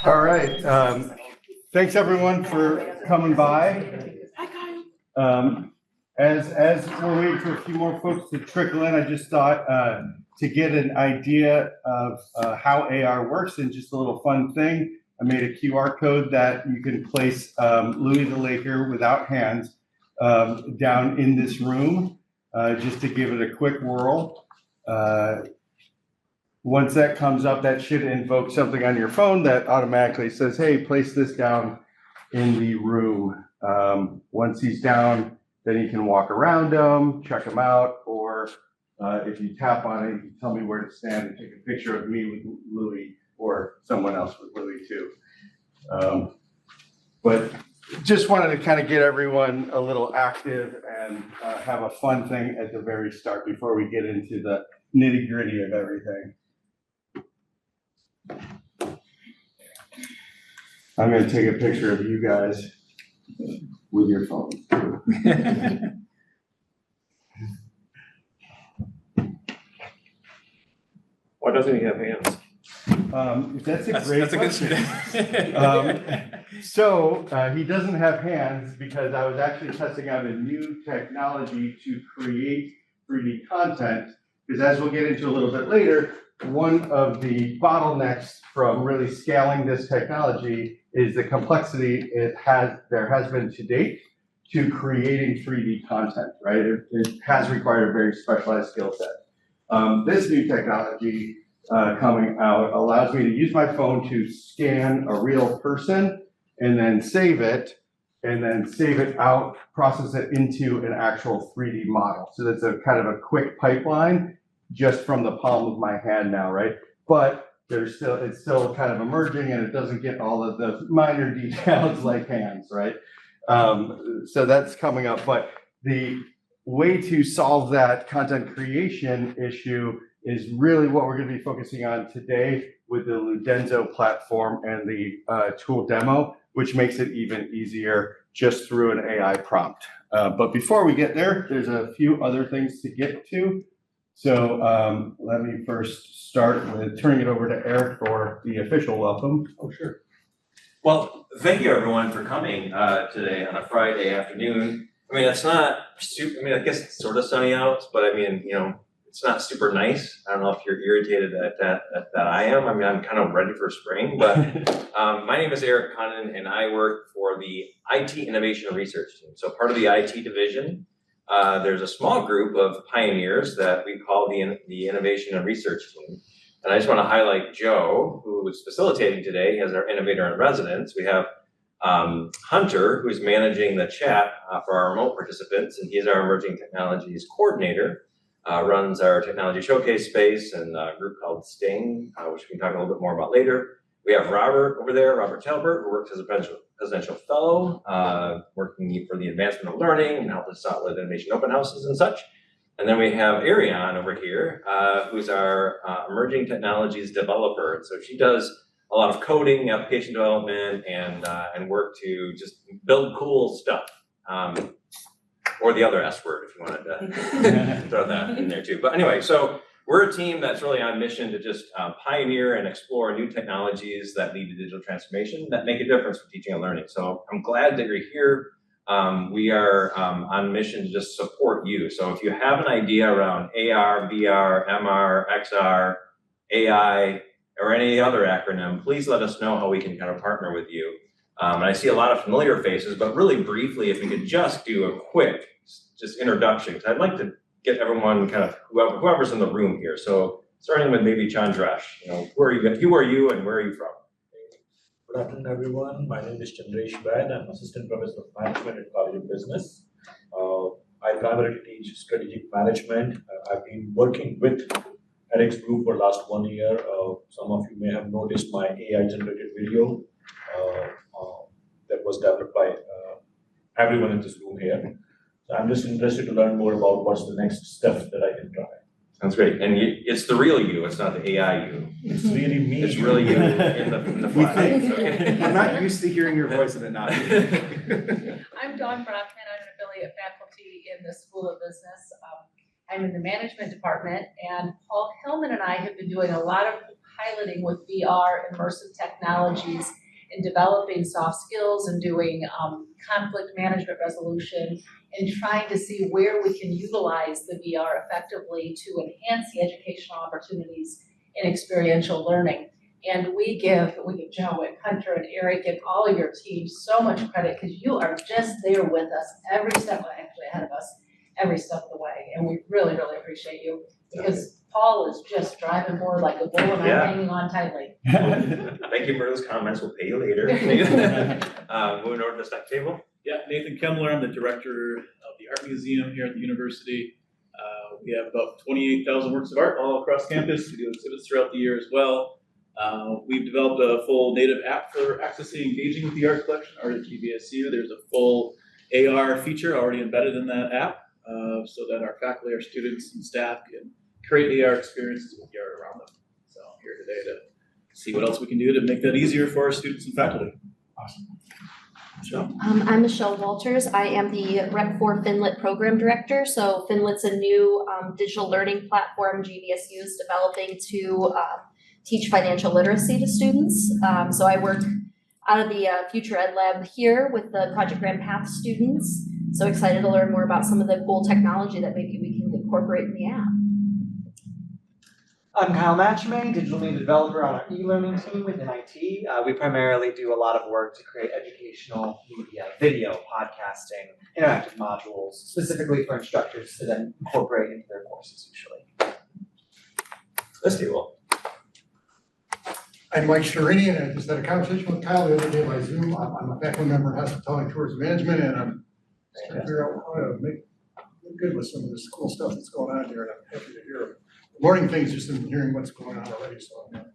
All right. Thanks everyone for coming by. As we're waiting for a few more folks to trickle in, I just thought to get an idea of how AR works and just a little fun thing. I made a QR code that you can place Louis the Laker without hands down in this room, just to give it a quick whirl. Once that comes up, that should invoke something on your phone that automatically says, hey, place this down in the room. Once he's down, then you can walk around him, check him out, or if you tap on it, you can tell me where to stand and take a picture of me with Louis or someone else with Louis too. But just wanted to kind of get everyone a little active and have a fun thing at the very start before we get into the nitty-gritty of everything. I'm going to take a picture of you guys with your phone. Why doesn't he have hands? That's a great question. So he doesn't have hands because I was actually testing out a new technology to create 3D content. Because as we'll get into a little bit later, one of the bottlenecks from really scaling this technology is the complexity there has been to date to creating 3D content, right? It has required a very specialized skill set. This new technology coming out allows me to use my phone to scan a real person and then save it out, process it into an actual 3D model. So that's a kind of a quick pipeline just from the palm of my hand now, right? But it's still kind of emerging and it doesn't get all of the minor details like hands, right? So that's coming up. But the way to solve that content creation issue is really what we're going to be focusing on today with the Ludenso platform and the tool demo, which makes it even easier just through an AI prompt. But before we get there, there's a few other things to get to. So let me first start with turning it over to Eric for the official welcome. Oh, sure. Well, thank you everyone for coming today on a Friday afternoon. I mean, it's not super, I mean, I guess it's sort of sunny out, but I mean, you know, it's not super nice. I don't know if you're irritated at that I am. I mean, I'm kind of ready for spring, but my name is Eric Cunnan and I work for the IT Innovation Research Team. So part of the IT division, there's a small group of pioneers that we call the Innovation and Research Team. And I just want to highlight Joe, who is facilitating today as our innovator in residence. We have Hunter, who's managing the chat for our remote participants, and he's our emerging technologies coordinator, runs our technology showcase space and a group called Sting, which we can talk a little bit more about later. We have Robert over there, Robert Talbert, who works as a presidential fellow, working for the advancement of learning and helping us out with innovation open houses and such. And then we have Ariane over here, who's our emerging technologies developer. And so she does a lot of coding, application development, and work to just build cool stuff. Or the other S word, if you wanted to throw that in there too. But anyway, so we're a team that's really on mission to just pioneer and explore new technologies that lead to digital transformation that make a difference for teaching and learning. So I'm glad that you're here. We are on mission to just support you. So if you have an idea around AR, VR, MR, XR, AI, or any other acronym, please let us know how we can kind of partner with you. And I see a lot of familiar faces, but really briefly, if we could just do a quick introduction, because I'd like to get everyone kind of whoever's in the room here. So starting with maybe Chandresh, you know, who are you and where are you from? Good afternoon, everyone. My name is Chandresh Bad. I'm Assistant Professor of Management at College of Business. I primarily teach strategic management. I've been working with Eric's group for the last 1 year. Some of you may have noticed my AI-generated video that was developed by everyone in this room here. So I'm just interested to learn more about what's the next steps that I can try. Sounds great. And it's the real you, it's not the AI you. It's really me. It's really you in the flash. Okay. I'm not used to hearing your voice in a not. I'm Dawn Brockman. I'm an affiliate faculty in the School of Business. I'm in the management department, and Paul Hillman and I have been doing a lot of piloting with VR, immersive technologies, and developing soft skills and doing conflict management resolution and trying to see where we can utilize the VR effectively to enhance the educational opportunities in experiential learning. And we give Joe and Hunter and Eric and all of your teams so much credit because you are just there with us every step, well, actually ahead of us, every step of the way. And we really, really appreciate you because Paul is just driving forward like a bull and I'm Yeah. hanging on tightly. Thank you for those comments, we'll pay you later. Moving over to the stack table. Yeah, Nathan Kemmler, I'm the director of the Art Museum here at the university. We have about 28,000 works of art all across campus. We do exhibits throughout the year as well. We've developed a full native app for accessing, engaging with the art collection, Art at GVSU. There's a full AR feature already embedded in that app so that our faculty, our students, and staff can create AR experiences with the art around them. So I'm here today to see what else we can do to make that easier for our students and faculty. Awesome. Michelle? I'm Michelle Walters. I am the Rep 4 Finlit Program Director. So Finlit's a new digital learning platform GVSU is developing to teach financial literacy to students. So I work out of the Future Ed Lab here with the Project Grand Path students. So excited to learn more about some of the cool technology that maybe we can incorporate in the app. I'm Kyle Matchman, digital media developer on our e-learning team within IT. We primarily do a lot of work to create educational media, video, podcasting, interactive modules, specifically for instructors to then incorporate into their courses usually. This table. I'm Mike Sherini, and I just had a conversation with Kyle the other day by Zoom. I'm a faculty member in hospitality and tourism management, and I'm trying to figure out how to make good with some of this cool stuff that's going on here, and I'm happy to hear learning things just in hearing what's going on already, so I'm going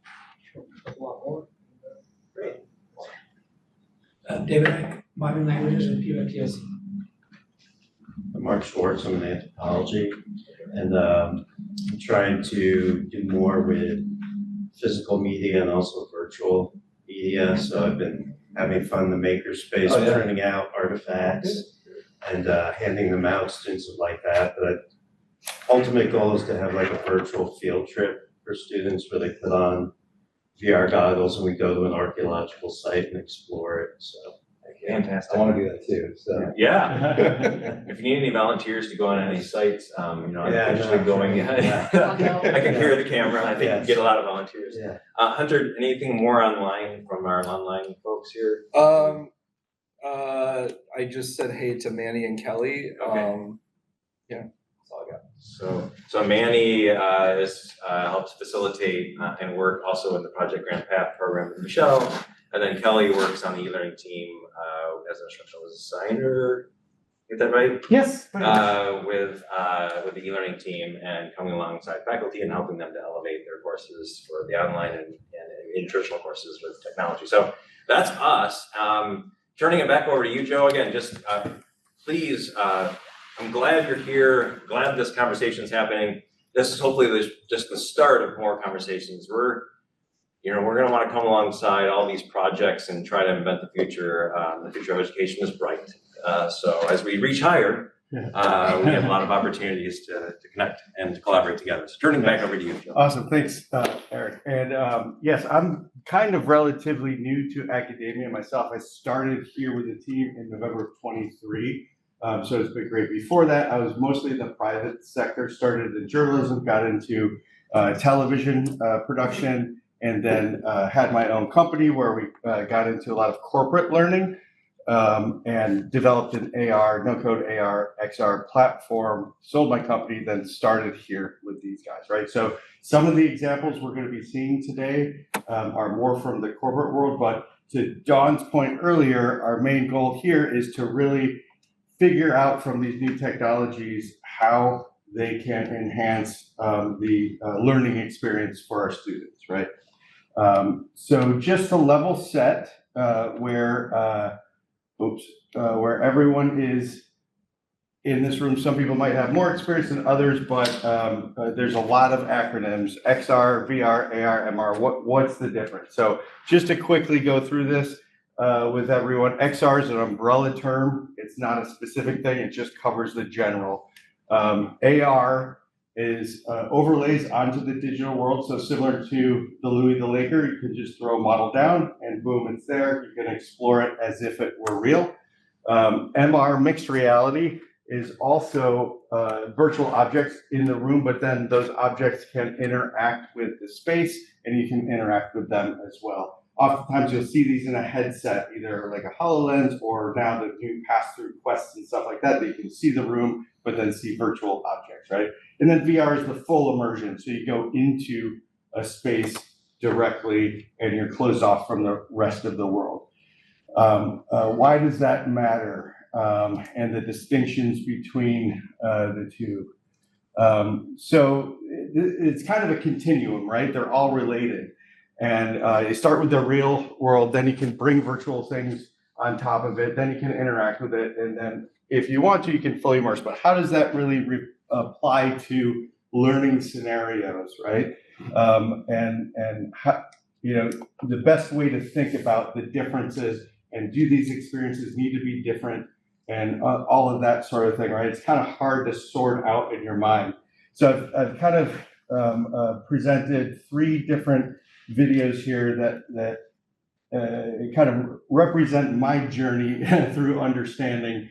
to a lot more. Great. David, modern languages and POTS. I'm Mark Schwartz, I'm in anthropology, and I'm trying to do more with physical media and also virtual media. So I've been having fun in the makerspace, printing out artifacts and handing them out. Students would like that, but ultimate goal is to have like a virtual field trip for students where they put on VR goggles and we go to an archaeological site and explore it. So Fantastic. I want to do that too. So Yeah. If you need any volunteers to go on any sites, I'm actually going. I can hear the camera. I think you get a lot of volunteers. Yeah. Hunter, anything more online from our online folks here? I just said hey to Manny and Kelly. Okay. Yeah, that's all I got. So Manny helps facilitate and work also in the Project Grand Path program with Michelle, and then Kelly works on the e-learning team as an instructional designer. Get that right? Yes. With the e-learning team and coming alongside faculty and helping them to elevate their courses for the online and in-traditional courses with technology. So that's us. Turning it back over to you, Joe. Again, just please. I'm glad you're here. Glad this conversation is happening. This is hopefully just the start of more conversations. We're going to want to come alongside all these projects and try to invent the future. The future of education is bright. So as we reach higher, we have a lot of opportunities to connect and to collaborate together. So turning back over to you, Joe. Awesome, thanks, Eric. And yes, I'm kind of relatively new to academia myself. I started here with the team in November of 23. So it's been great. Before that, I was mostly in the private sector, started in journalism, got into television production, and then had my own company where we got into a lot of corporate learning and developed an AR, no-code AR, XR platform, sold my company, then started here with these guys, right? So some of the examples we're going to be seeing today are more from the corporate world, but to Dawn's point earlier, our main goal here is to really figure out from these new technologies how they can enhance the learning experience for our students, right? So just to level set where everyone is in this room, some people might have more experience than others, but there's a lot of acronyms: XR, VR, AR, MR. What's the difference? So just to quickly go through this with everyone, XR is an umbrella term. It's not a specific thing. It just covers the general. AR is overlays onto the digital world. So similar to the Louis the Laker, you can just throw a model down and boom, it's there. You can explore it as if it were real. MR, mixed reality, is also virtual objects in the room, but then those objects can interact with the space and you can interact with them as well. Oftentimes you'll see these in a headset, either like a HoloLens or now the new pass-through quests and stuff like that, that you can see the room, but then see virtual objects, right? And then VR is the full immersion. So you go into a space directly and you're closed off from the rest of the world. Why does that matter? And the distinctions between the two. So it's kind of a continuum, right? They're all related. And you start with the real world, then you can bring virtual things on top of it, then you can interact with it, and then if you want to, you can fully immerse. But how does that really apply to learning scenarios, right? And how, you know, the best way to think about the differences and do these experiences need to be different and all of that sort of thing, right? It's kind of hard to sort out in your mind. So I've kind of presented 3 different videos here that kind of represent my journey through understanding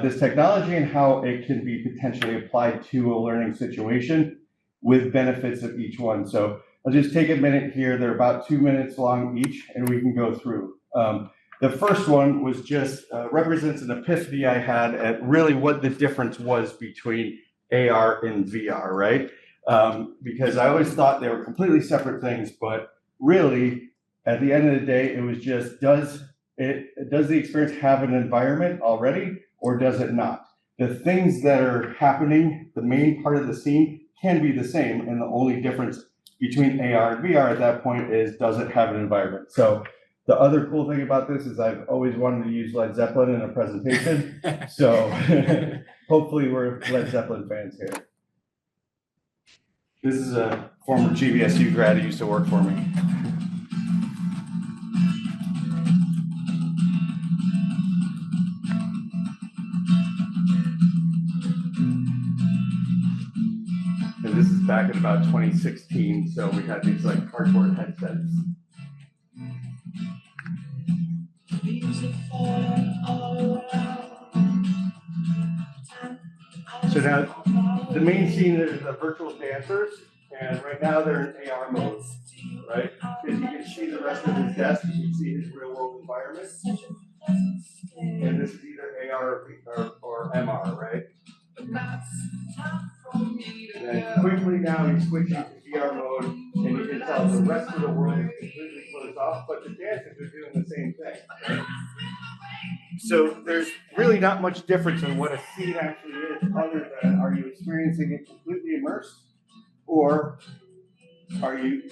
this technology and how it can be potentially applied to a learning situation with benefits of each one. So I'll just take a minute here. They're about 2 minutes long each, and we can go through. The first one was just represents an epiphany I had at really what the difference was between AR and VR, right? Because I always thought they were completely separate things, but really, at the end of the day, it was just, does the experience have an environment already, or does it not? The things that are happening, the main part of the scene, can be the same, and the only difference between AR and VR at that point is, does it have an environment? So the other cool thing about this is I've always wanted to use Led Zeppelin in a presentation, so hopefully we're Led Zeppelin fans here. This is a former GVSU grad who used to work for me. And this is back in about 2016, so we had these like cardboard headsets. So now, the main scene is the virtual dancers, and right now they're in AR mode, right? Because you can see the rest of his desk, you can see his real world environment. And this is either AR or MR, right? And then quickly now he's switching to VR mode, and you can tell the rest of the world is completely closed off, but the dancers are doing the same thing, right? So there's really not much difference in what a scene actually is, other than are you experiencing it completely immersed, or are you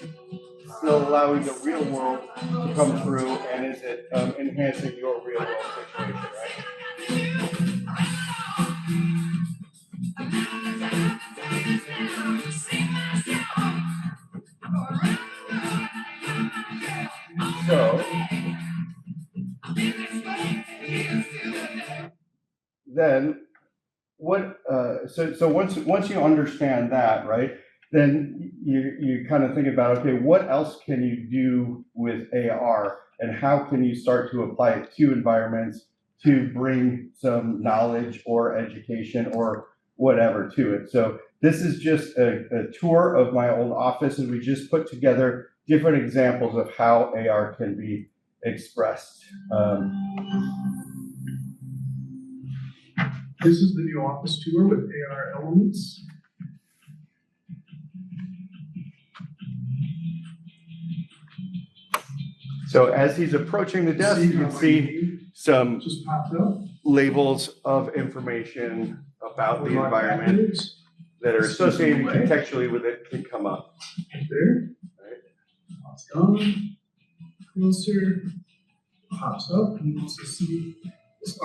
still allowing the real world to come through, and is it enhancing your real world situation, right? So then what so once you understand that, right, then you kind of think about, okay, what else can you do with AR, and how can you start to apply it to environments to bring some knowledge or education or whatever to it. So this is just a tour of my old office, and we just put together different examples of how AR can be expressed. This is the new office tour with AR elements. So as he's approaching the desk, you can see some Just popped up. labels of information about the environment that are associated contextually with it can come up. There. Right. Pops on. Closer. Pops up. And you also see.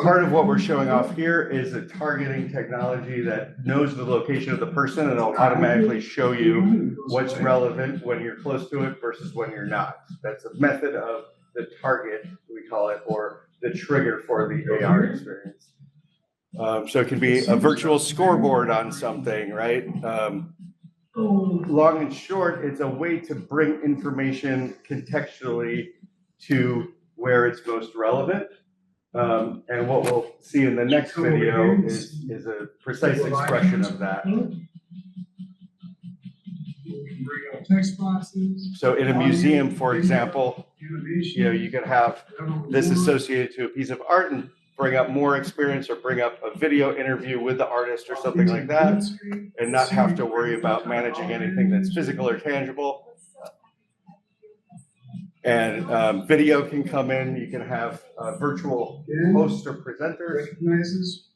Part of what we're showing off here is a targeting technology that knows the location of the person, and it'll automatically show you what's relevant when you're close to it versus when you're not. That's a method of the target, we call it, or the trigger for the AR experience. So it can be a virtual scoreboard on something, right? long and short, it's a way to bring information contextually to where it's most relevant. And what we'll see in the next video is a precise expression of that. Bring out text boxes. So in a museum, for example, you could have this associated to a piece of art and bring up more experience, or bring up a video interview with the artist or something like that, and not have to worry about managing anything that's physical or tangible. And video can come in. You can have virtual hosts or presenters. Recognizes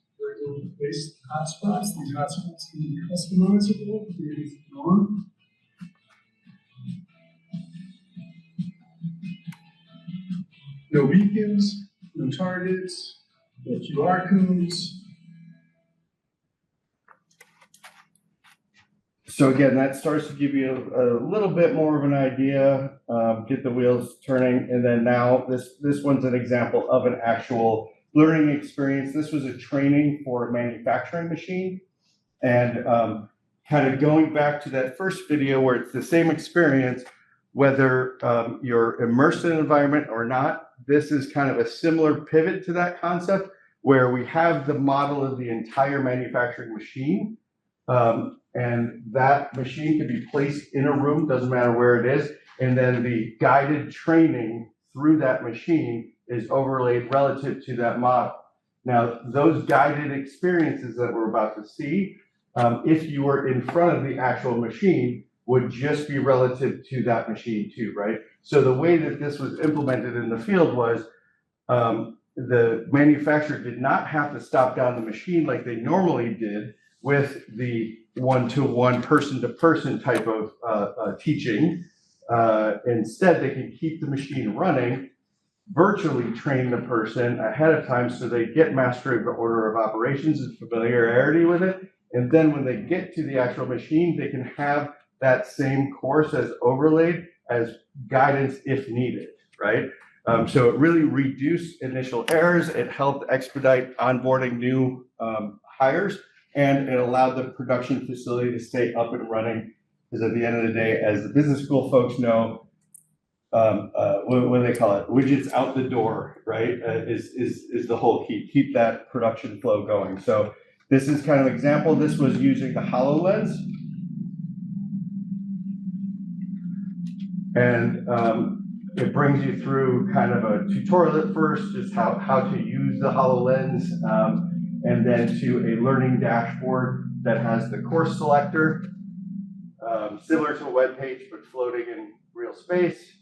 based hotspots. These hotspots can be customizable, created on. No beacons, no targets, no QR codes. So again, that starts to give you a little bit more of an idea, get the wheels turning. And then now this one's an example of an actual learning experience. This was a training for a manufacturing machine. And kind of going back to that first video where it's the same experience, whether you're immersed in an environment or not, this is kind of a similar pivot to that concept where we have the model of the entire manufacturing machine. And that machine can be placed in a room, doesn't matter where it is. And then the guided training through that machine is overlaid relative to that model. Now, those guided experiences that we're about to see, if you were in front of the actual machine, would just be relative to that machine too, right? So the way that this was implemented in the field was the manufacturer did not have to stop down the machine like they normally did with the one-to-one, person-to-person type of teaching. Instead, they can keep the machine running, virtually train the person ahead of time so they get mastery of the order of operations and familiarity with it. And then when they get to the actual machine, they can have that same course as overlaid as guidance if needed, right? So it really reduced initial errors. It helped expedite onboarding new hires, and it allowed the production facility to stay up and running. Because at the end of the day, as the business school folks know, what do they call it? Widgets out the door, right? Is the whole key. Keep that production flow going. So this is kind of an example. This was using the HoloLens. And it brings you through kind of a tutorial at first, just how to use the HoloLens, and then to a learning dashboard that has the course selector, similar to a web page, but floating in real space.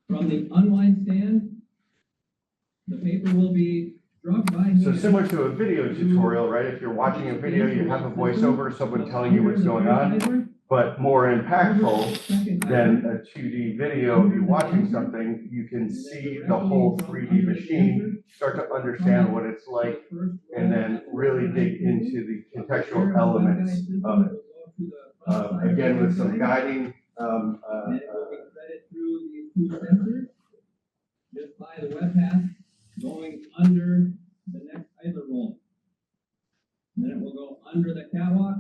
From the unwind stand, the paper will be drugged by hand. So similar to a video tutorial, right? If you're watching a video, you have a voiceover, someone telling you what's going on. But more impactful than a 2D video, if you're watching something, you can see the whole 3D machine, start to understand what it's like, and then really dig into the contextual elements of it. Again, with some guiding Through these two sensors, just by the web path going under the next idler roll. Then it will go under the catwalk,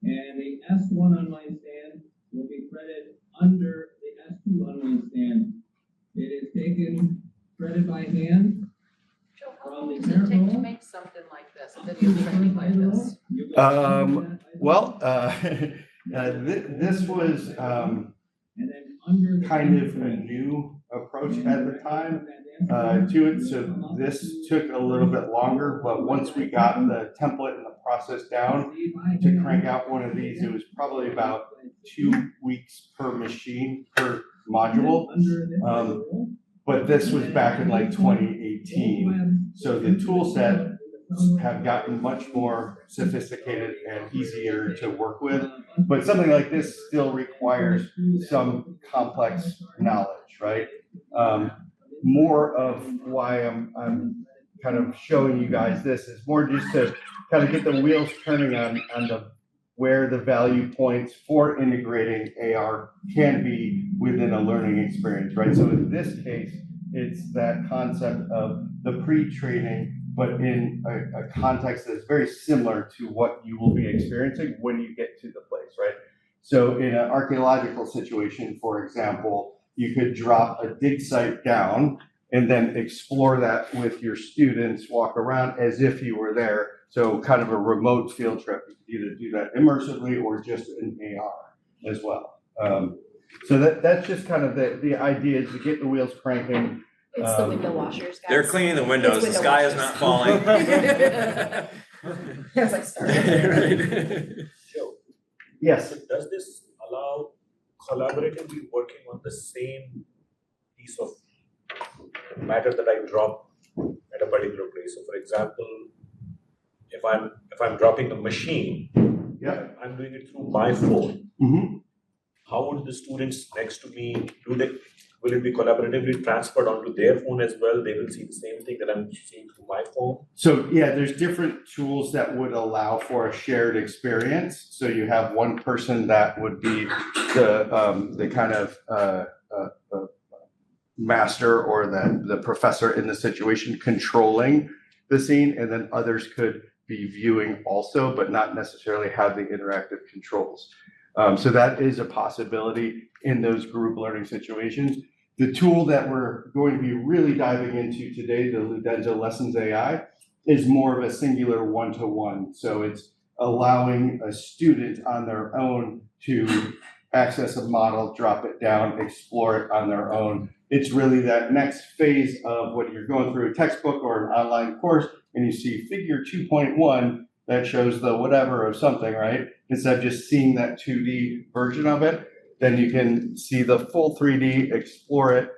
and the S1 unwind stand will be threaded under the S2 unwind stand. It is taken, threaded by hand. Joe, how long does it take to make something like this, a video training like this? This was kind of a new approach at the time to it. So this took a little bit longer, but once we got the template and the process down to crank out one of these, it was probably about 2 weeks per machine, per module. But this was back in like 2018. So the tool set have gotten much more sophisticated and easier to work with. But something like this still requires some complex knowledge, right? More of why I'm kind of showing you guys this is more just to kind of get the wheels turning on where the value points for integrating AR can be within a learning experience, right? So in this case, it's that concept of the pre-training, but in a context that's very similar to what you will be experiencing when you get to the place, right? So in an archaeological situation, for example, you could drop a dig site down and then explore that with your students, walk around as if you were there. So kind of a remote field trip. You could either do that immersively or just in AR as well. So that's just kind of the idea is to get the wheels cranking. It's the window washers, guys. They're cleaning the windows, the window sky is washers. not falling. As I started. Joe, Yes. so does this allow collaboratively working on the same piece of matter that I drop at a particular place? So for example, if I'm dropping a machine, Yeah. I'm doing it through my phone. Mm-hmm. How would the students next to me will it be collaboratively transferred onto their phone as well? They will see the same thing that I'm seeing through my phone. So yeah, there's different tools that would allow for a shared experience. So you have one person that would be the kind of master or the professor in the situation controlling the scene, and then others could be viewing also, but not necessarily have the interactive controls. So that is a possibility in those group learning situations. The tool that we're going to be really diving into today, the Ludenso LessonsAI, is more of a singular one-to-one. So it's allowing a student on their own to access a model, drop it down, explore it on their own. It's really that next phase of when you're going through a textbook or an online course and you see figure 2.1 that shows the whatever of something, right? Instead of just seeing that 2D version of it, then you can see the full 3D, explore it.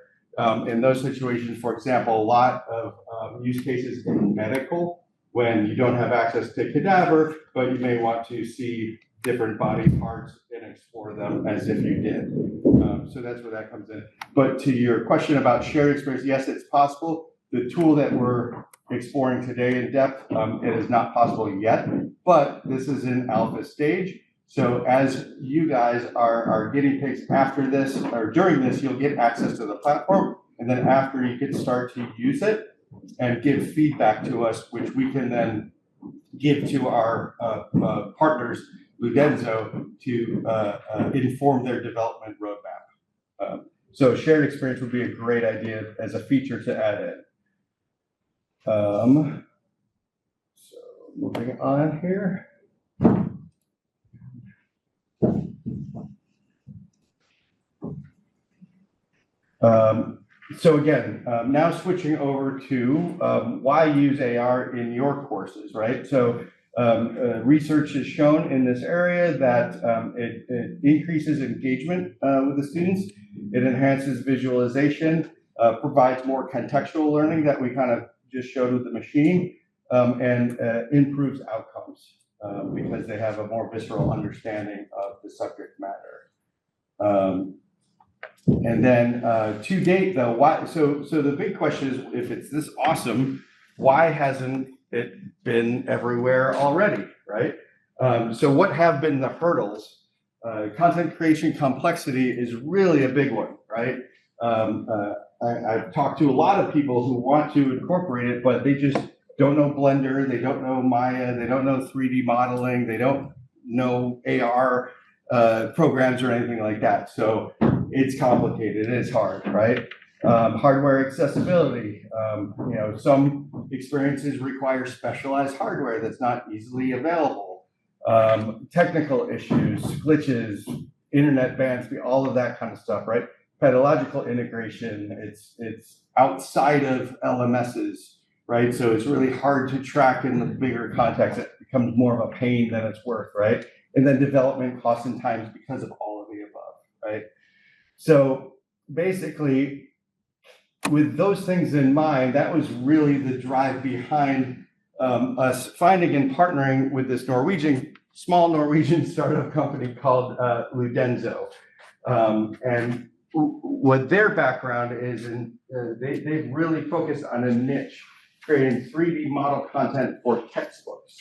In those situations, for example, a lot of use cases in medical, when you don't have access to cadaver, but you may want to see different body parts and explore them as if you did. So that's where that comes in. But to your question about shared experience, yes, it's possible. The tool that we're exploring today in depth, it is not possible yet, but this is in alpha stage. So as you guys are guinea pigs after this or during this, you'll get access to the platform. And then after you can start to use it and give feedback to us, which we can then give to our partners, Ludenso, to inform their development roadmap. So shared experience would be a great idea as a feature to add in. So moving on here. So again, now switching over to why use AR in your courses, right? So research has shown in this area that it increases engagement with the students. It enhances visualization, provides more contextual learning that we kind of just showed with the machine, and improves outcomes because they have a more visceral understanding of the subject matter. And then to date, though, why? So the big question is, if it's this awesome, why hasn't it been everywhere already, right? So what have been the hurdles? Content creation complexity is really a big one, right? I've talked to a lot of people who want to incorporate it, but they just don't know Blender, they don't know Maya, they don't know 3D modeling, they don't know AR programs or anything like that. So it's complicated, it's hard, right? Hardware accessibility. Some experiences require specialized hardware that's not easily available. Technical issues, glitches, internet bans, all of that kind of stuff, right? Pedagogical integration, it's outside of LMSs, right? So it's really hard to track in the bigger context. It becomes more of a pain than it's worth, right? And then development costs and times because of all of the above, right? So basically, with those things in mind, that was really the drive behind us finding and partnering with this small Norwegian startup company called Ludenso. And what their background is, they've really focused on a niche creating 3D model content for textbooks.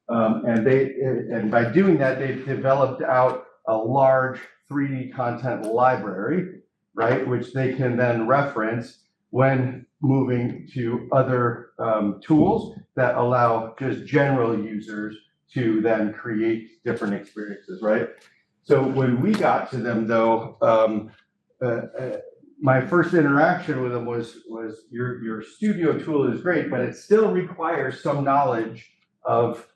And by doing that, they've developed out a large 3D content library, right, which they can then reference when moving to other tools that allow just general users to then create different experiences, right? So when we got to them though, my first interaction with them was your studio tool is great, but it still requires some knowledge of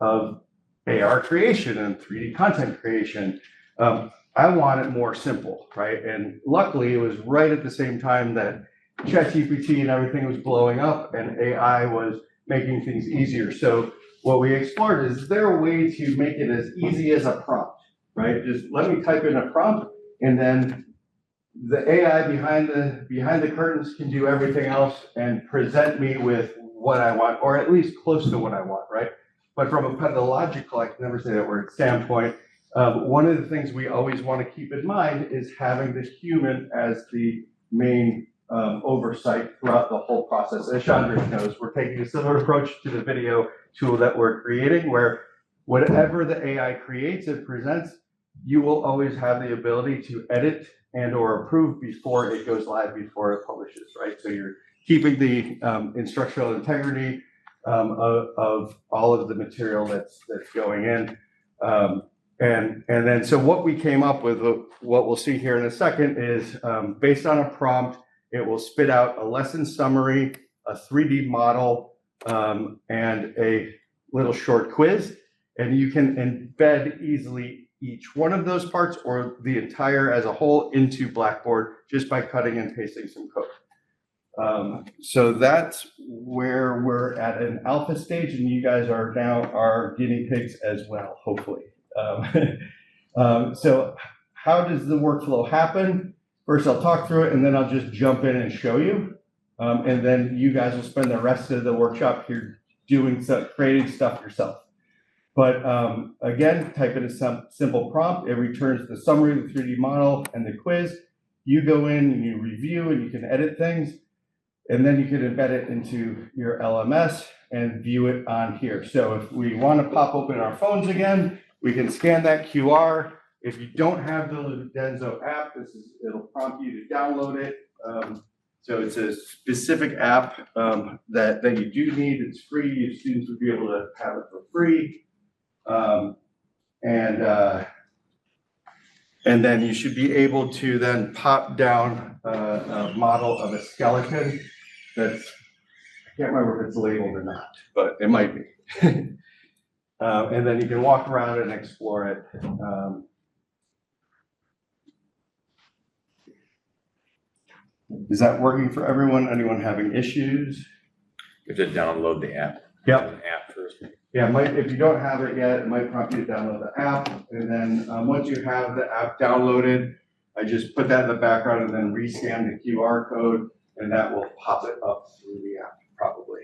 AR creation and 3D content creation. I want it more simple, right? And luckily it was right at the same time that ChatGPT and everything was blowing up and AI was making things easier. So what we explored is there a way to make it as easy as a prompt, right? Just let me type in a prompt and then the AI behind the curtains can do everything else and present me with what I want, or at least close to what I want, right? But from a pedagogical, I can never say that word, standpoint, one of the things we always want to keep in mind is having the human as the main oversight throughout the whole process. As Chandra knows, we're taking a similar approach to the video tool that we're creating, where whatever the AI creates and presents, you will always have the ability to edit and or approve before it goes live, before it publishes, right? So you're keeping the instructional integrity of all of the material that's going in. And then, so what we came up with, what we'll see here in a second is based on a prompt, it will spit out a lesson summary, a 3D model, and a little short quiz. And you can embed easily each one of those parts or the entire as a whole into Blackboard just by cutting and pasting some code. So that's where we're at an alpha stage, and you guys are now our guinea pigs as well, hopefully. So how does the workflow happen? First, I'll talk through it, and then I'll just jump in and show you. And then you guys will spend the rest of the workshop here doing some creating stuff yourself. But again, type in a simple prompt. It returns the summary of the 3D model and the quiz. You go in and you review and you can edit things. And then you can embed it into your LMS and view it on here. So if we want to pop open our phones again, we can scan that QR. If you don't have the Ludenso app, it'll prompt you to download it. So it's a specific app that you do need. It's free. Your students would be able to have it for free. And then you should be able to then pop down a model of a skeleton that's, I can't remember if it's labeled or not, but it might be. And then you can walk around and explore it. Is that working for everyone? Anyone having issues? You have to download the app. Yep. The app first. Yeah, if you don't have it yet, it might prompt you to download the app. And then once you have the app downloaded, I just put that in the background and then rescan the QR code, and that will pop it up through the app probably.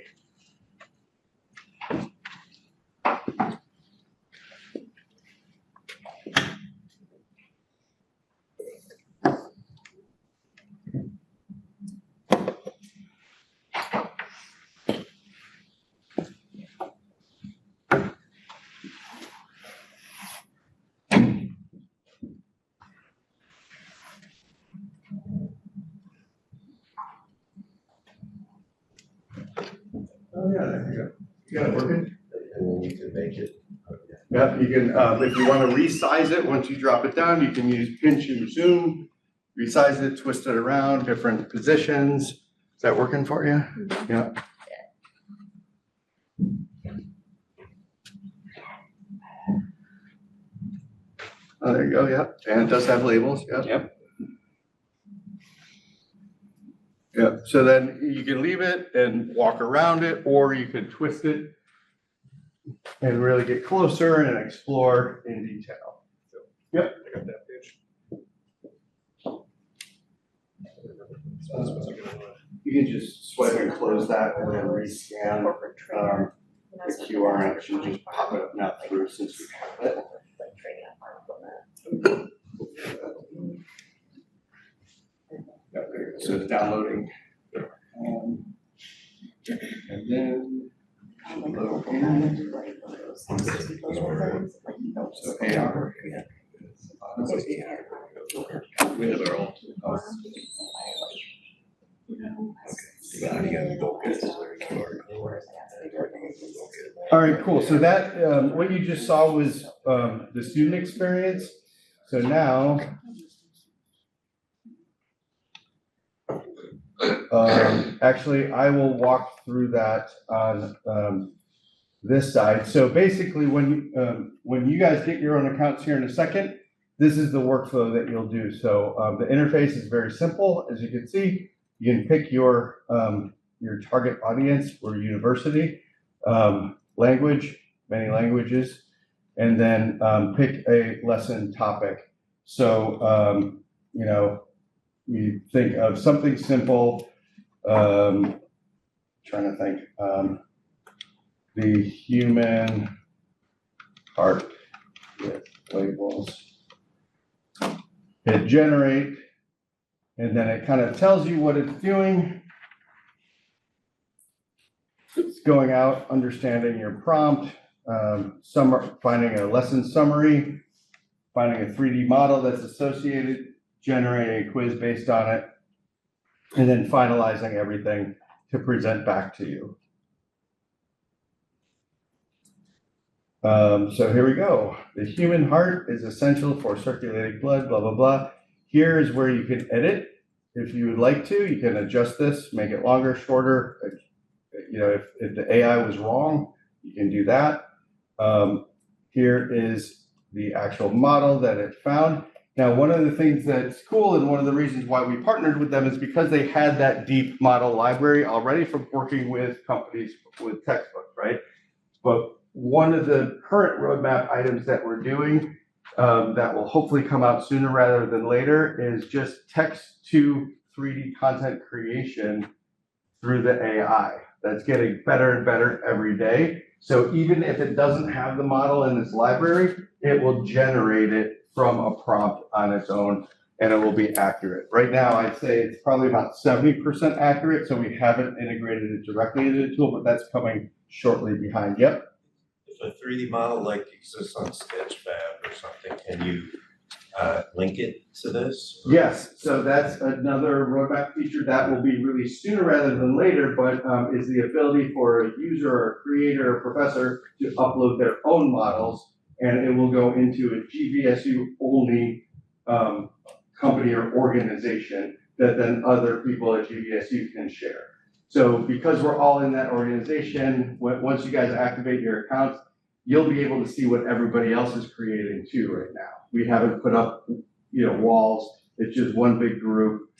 Oh yeah, there you go. You got it working? And then you can make it. Yep, you can, if you want to resize it, once you drop it down, you can use pinch and zoom, resize it, twist it around, different positions. Is that working for you? Mm-hmm. Yeah. Oh, there you go, yep. And it does have labels, yep. Yep. Yeah, so then you can leave it and walk around it, or you could twist it and really get closer and explore in detail. So, yep. I got that page. You can just swipe and close that and then rescan the QR and it should just pop it up now through since we have it. So it's downloading. And then so AR. We have our own. All right, cool. So that, what you just saw was the student experience. So now, actually, I will walk through that on this side. So basically, when you guys get your own accounts here in a second, this is the workflow that you'll do. So the interface is very simple. As you can see, you can pick your target audience or university, language, many languages, and then pick a lesson topic. So, you know, you think of something simple, trying to think, the human heart with labels. Hit generate, and then it kind of tells you what it's doing. It's going out, understanding your prompt, finding a lesson summary, finding a 3D model that's associated, generating a quiz based on it, and then finalizing everything to present back to you. So here we go. The human heart is essential for circulating blood, blah, blah, blah. Here is where you can edit. If you would like to, you can adjust this, make it longer, shorter. You know, if the AI was wrong, you can do that. Here is the actual model that it found. Now, one of the things that's cool and one of the reasons why we partnered with them is because they had that deep model library already from working with companies with textbooks, right? But one of the current roadmap items that we're doing that will hopefully come out sooner rather than later is just text to 3D content creation through the AI. That's getting better and better every day. So even if it doesn't have the model in its library, it will generate it from a prompt on its own, and it will be accurate. Right now, I'd say it's probably about 70% accurate, so we haven't integrated it directly into the tool, but that's coming shortly behind. Yep. If a 3D model like exists on Sketchfab or something, can you link it to this? Yes, so that's another roadmap feature that will be released sooner rather than later, but is the ability for a user or creator or professor to upload their own models, and it will go into a GVSU only company or organization that then other people at GVSU can share. So because we're all in that organization, once you guys activate your accounts, you'll be able to see what everybody else is creating too right now. We haven't put up, you know, walls. It's just one big group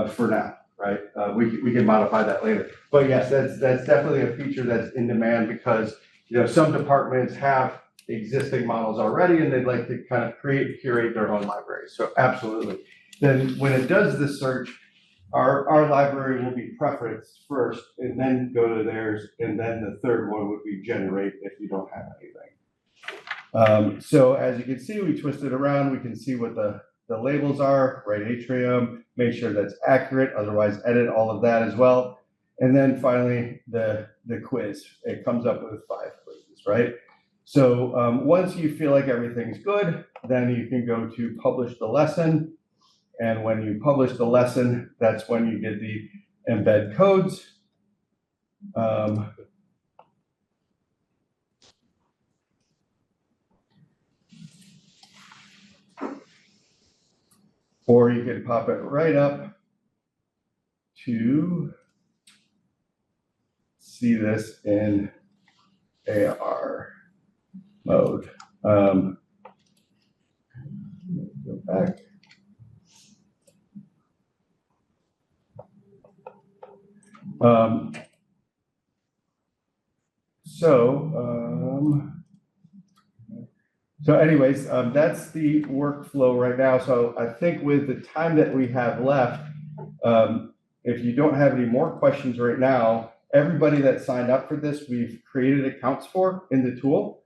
for now, right? We can modify that later. But yes, that's definitely a feature that's in demand because, you know, some departments have existing models already and they'd like to kind of curate their own library. So absolutely. Then when it does the search, our library will be preferenced first and then go to theirs, and then the third one would be generate if you don't have anything. So as you can see, we twist it around, we can see what the labels are, right atrium, make sure that's accurate, otherwise edit all of that as well. And then finally, the quiz. It comes up with 5 quizzes, right? So once you feel like everything's good, then you can go to publish the lesson. And when you publish the lesson, that's when you get the embed codes. Or you can pop it right up to see this in AR mode. Go back. So anyways, that's the workflow right now. So I think with the time that we have left, if you don't have any more questions right now, everybody that signed up for this, we've created accounts for in the tool.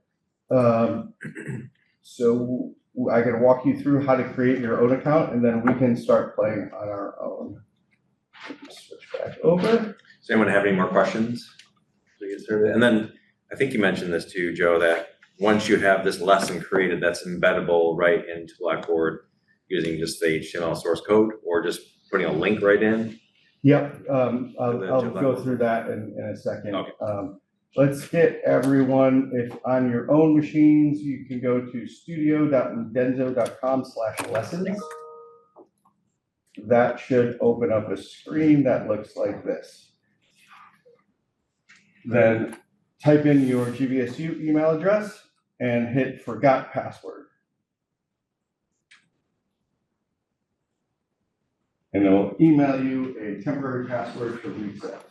So I can walk you through how to create your own account, and then we can start playing on our own. Switch back over. Does anyone have any more questions? get started. And then I think you mentioned this too, Joe, that once you have this lesson created, that's embeddable right into Blackboard using just the HTML source code or just putting a link right in. Yep, I'll go through that in a second. Okay. Let's get everyone, if on your own machines, you can go to studio.ludenso.com/lessons. That should open up a screen that looks like this. Then type in your GVSU email address and hit forgot password. And it'll email you a temporary password to reset.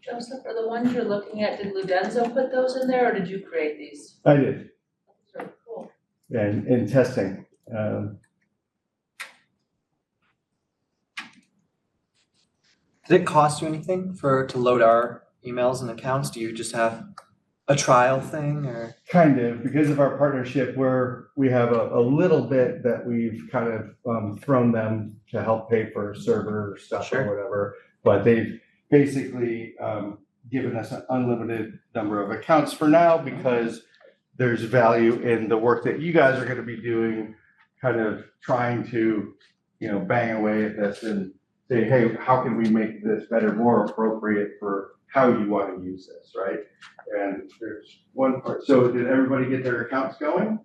Joseph, are the ones you're looking at, did Ludenso put those in there, or did you create these? I did, Sure, cool. and in testing. Did it cost you anything to load our emails and accounts? Do you just have a trial thing or? Kind of, because of our partnership, we have a little bit that we've kind of thrown them to help pay for server stuff or whatever. But they've basically given us an unlimited number of accounts for now because there's value in the work that you guys are going to be doing, kind of trying to, bang away at this and say, hey, how can we make this better, more appropriate for how you want to use this, right? And there's one part. So did everybody get their accounts going?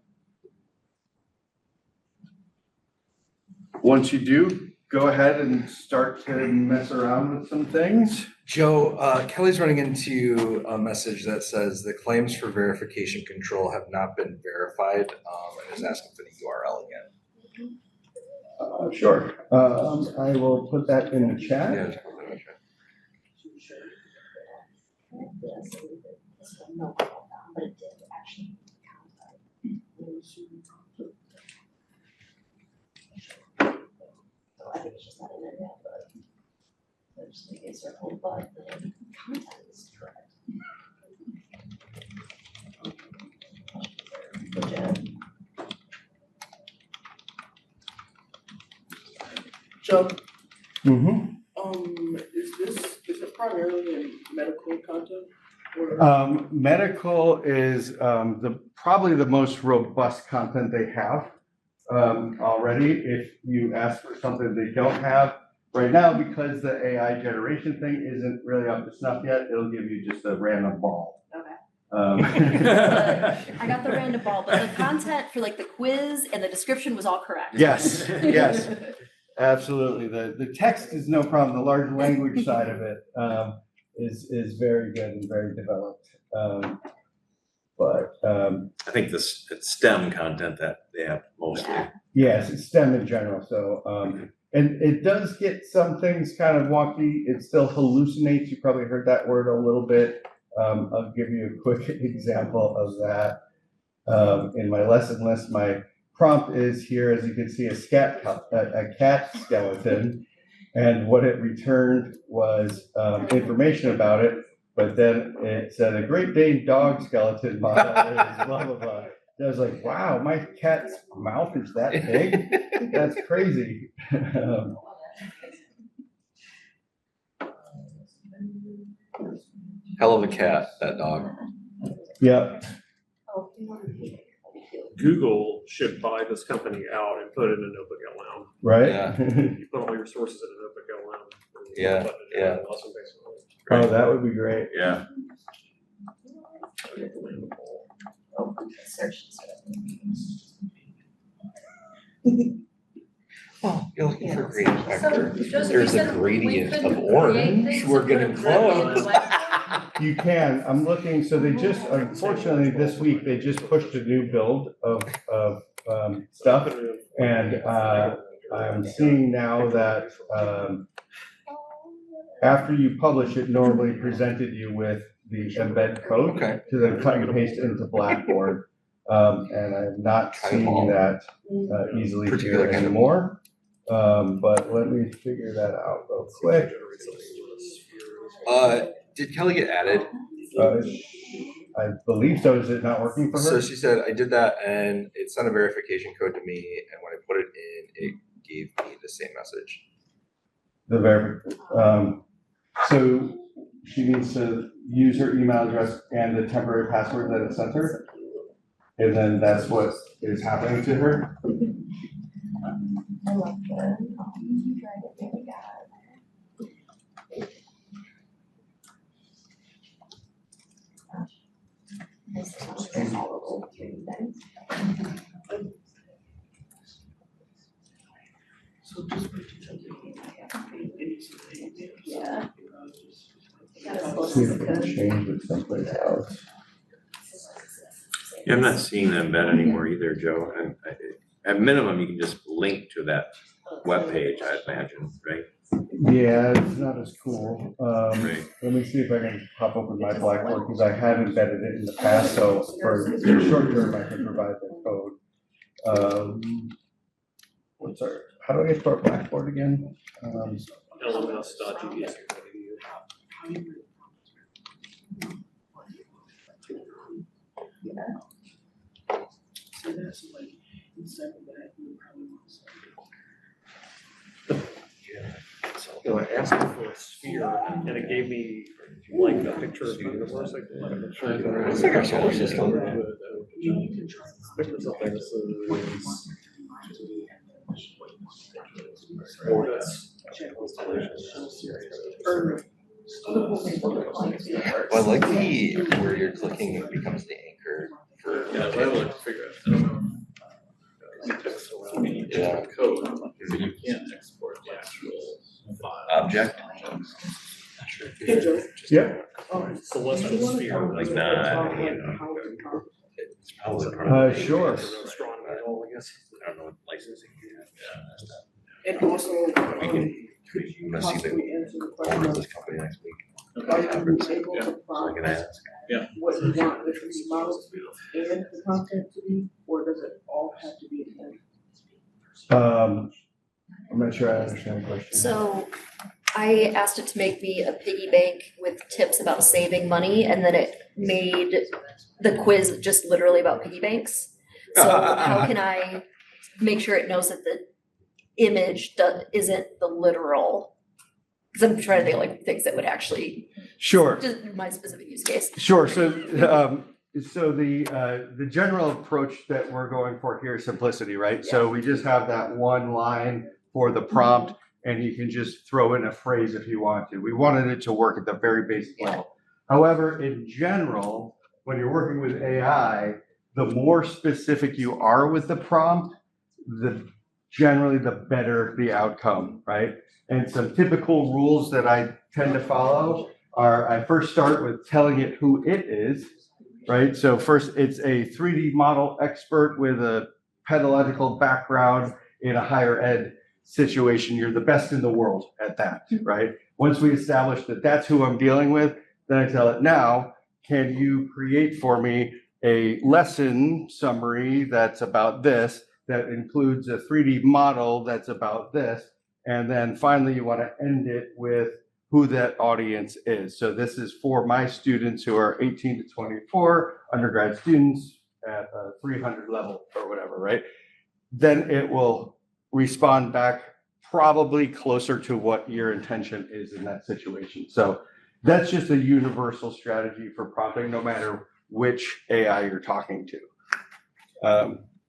Once you do, go ahead and start to mess around with some things. Joe, Kelly's running into a message that says the claims for verification control have not been verified, and is asking for the URL again. Sure. I will put that in the chat. Yeah. I think it's just not in there yet, but I just think it's their own, but the content is correct. Legit. Joe, Mm-hmm. is it primarily in medical content? Or? Medical is probably the most robust content they have already. If you ask for something they don't have right now, because the AI generation thing isn't really up to snuff yet, it'll give you just a random ball. Okay. I got the random ball, but the content for like the quiz and the description was all correct. Yes, yes, absolutely. The text is no problem. The large language side of it is very good and very developed. But I think it's STEM content that they have mostly. yes, it's STEM in general. So and it does get some things kind of wonky. It still hallucinates. You probably heard that word a little bit. I'll give you a quick example of that. In my lesson list, my prompt is here, as you can see, a cat skeleton. And what it returned was information about it, but then it said a Great Dane dog skeleton model is blah, blah, blah. And I was like, wow, my cat's mouth is that big? That's crazy. Hell of a cat, that dog. Yeah. Google should buy this company out and put it in a notebook out loud. Right? Yeah. You put all your sources in a notebook out loud. and Yeah, button it yeah. down, awesome, basically. Oh, that would be great. Yeah. Oh, you're looking for gradient vector. Joseph, There's you a said we gradient couldn't of create orange. things We're and getting put them directly in the close. website? You can. I'm looking. So they just, unfortunately, this week they just pushed a new build of stuff, and I'm seeing now that after you publish it, normally presented you with the embed code to then cut and paste into Blackboard, and I'm not seeing that easily here anymore. But let me figure that out real quick. Did Kelly get added? I believe so. Is it not working for her? So she said, I did that and it sent a verification code to me, and when I put it in, it gave me the same message. So she needs to use her email address and the temporary password that it sent her, and then that's what is happening to her. I love the dragon guy. So just. Yeah. See if we can change it someplace else. Yeah, I'm not seeing the embed anymore either, Joe. And at minimum, you can just link to that webpage, I imagine, right? Yeah, it's not as cool. Right. Let me see if I can pop open my Blackboard, because I have embedded it in the past, so for short term, I can provide the code. How do I get to our Blackboard again? LMS.gbs. So that's like, instead of that, you would probably want to say. You know, I asked for a sphere and it gave me like a picture of the universe. It's like our solar system. Picture something that says, or that's Well, I like the where you're clicking, it becomes the anchor for. Yeah, I would like to figure out, I don't know. Yeah. Code, so you can't export the actual file. Object. Yeah. celestial sphere. Like, nah, you know. It's probably. Sure. Astronomy and all, I guess. I don't know what licensing you have. And also, You must see the owner of this company next week. are you able to So I can find ask. what you want the 3D model to be and the content to be, or does it all have to be in? I'm not sure I understand the question. So I asked it to make me a piggy bank with tips about saving money, and then it made the quiz just literally about piggy banks. So how can I make sure it knows that the image isn't the literal? Because I'm trying to think of like things that would actually. Sure. Just my specific use case. Sure. So the general approach that we're going for here is simplicity, right? So we just have that one line for the prompt, and you can just throw in a phrase if you want to. We wanted it to work at the very basic level. However, in general, when you're working with AI, the more specific you are with the prompt, generally the better the outcome, right? And some typical rules that I tend to follow are, I first start with telling it who it is, right? So first, it's a 3D model expert with a pedagogical background in a higher ed situation. You're the best in the world at that, right? Once we establish that that's who I'm dealing with, then I tell it, now, can you create for me a lesson summary that's about this, that includes a 3D model that's about this, And then finally, you want to end it with who that audience is. So this is for my students who are 18 to 24, undergrad students at a 300 level or whatever, right? Then it will respond back probably closer to what your intention is in that situation. So that's just a universal strategy for prompting, no matter which AI you're talking to.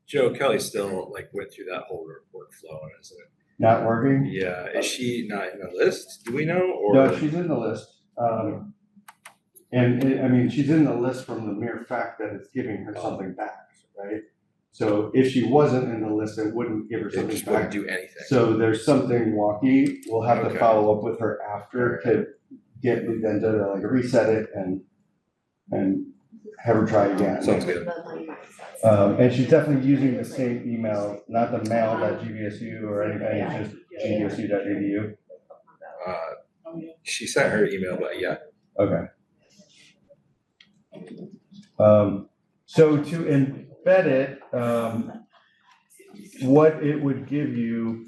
Joe, Kelly still like went through that whole workflow, and is it? Not working? Yeah, is she not in the list? Do we know, or? No, she's in the list. I mean, she's in the list from the mere fact that it's giving her something back, right? So if she wasn't in the list, it wouldn't give her It something just wouldn't back. do anything. So there's something wonky. We'll have to Okay. follow up with her after to get Ludenso to like reset it and have her try again. Sounds good. And she's definitely using the same email, not the mail.gbsu or anything, it's just gbsu.edu. She sent her email, but yeah. Okay. So to embed it, what it would give you,